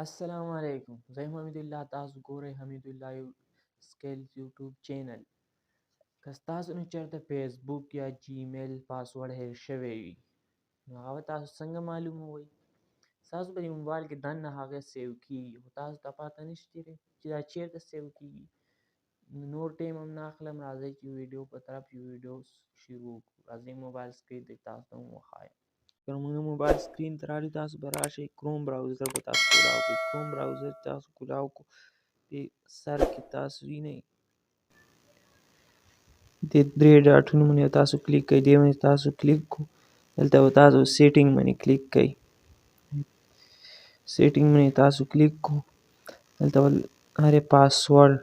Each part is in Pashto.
السلام علیکم، زه یم حمید الله. تاسو ګورئ حمید الله سکیل یوټیوب چینل. که ستاسو نه چېرته فیسبوک یا جیمیل پاسورډ هیر شوی وي نو هغه تاسو څنګه معلوموئ؟ ستاسو په دې موبایل کې دننه هغه سیو کېږي، خو تاسو ته پته نشته چې دا چېرته سیو کېږي. نور ټایم هم نه اخلم، راځئ چې ویډیو په طرف ویډیو شروع کړو. راځئ موبایل سکرین ته تاسو ته وښایم. که موږ موبایل سکرین ته رالو، تاسو به راشئ کروم براوزر به تاسو کولاو کړئ. کروم براوزر تاسو کولاو کړو، دې سر کې تاسو وینئ دې درې ډاټونه باندې تاسو کلیک کړئ. دې باندې تاسو کلیک کړو، دلته به تاسو سیټینګ باندې کلیک کړئ. سیټینګ باندې تاسو کلیک کړو، دلته به هرې پاسورډ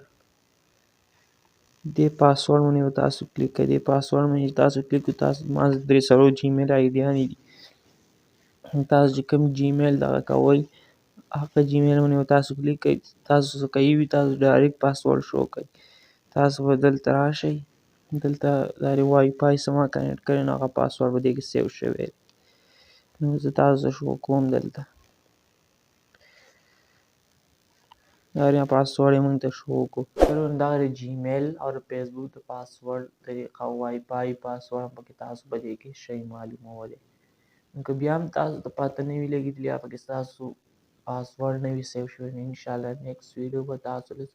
دې پاسورډ باندې به تاسو کلیک کړئ. دې پاسورډ باندې تاسو کلیک کړو، تاسو ما درې څلور جیمیل آیډیانې دي. تاسو چې کوم جیمیل دغه کوئ هغه جیمیل باندې به تاسو کلیک کړئ. تاسو څه کوي وي تاسو ډایرکټ پاسورډ شو کوئ. تاسو به دلته راشئ، دلته دا وائی فای څه ما کنیکټ کړی نو هغه پاسورډ به دې کې سیو شوی دی. نو زه تاسو ته شو کوم دلته دا پاسورډ یې موږ ته شو کړو. دغه جیمیل او فیسبوک د پاسورډ طریقه او وائی فای پاسورډ هم پکې تاسو په دې کې شئ معلومولی. نو که بیا هم تاسو ته پته نه وي لګېدلې یا پکې ستاسو پاسورډ نه وي سیو شوی، نو انشاءالله نیکسټ ویډیو به تاسو له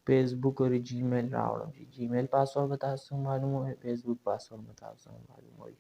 فیسبوک او جیمیل راوړم چې جیمیل پاسورډ به تاسو څنګه معلوموئ، فیسبوک پاسورډ به تاسو څنګه معلوموئ.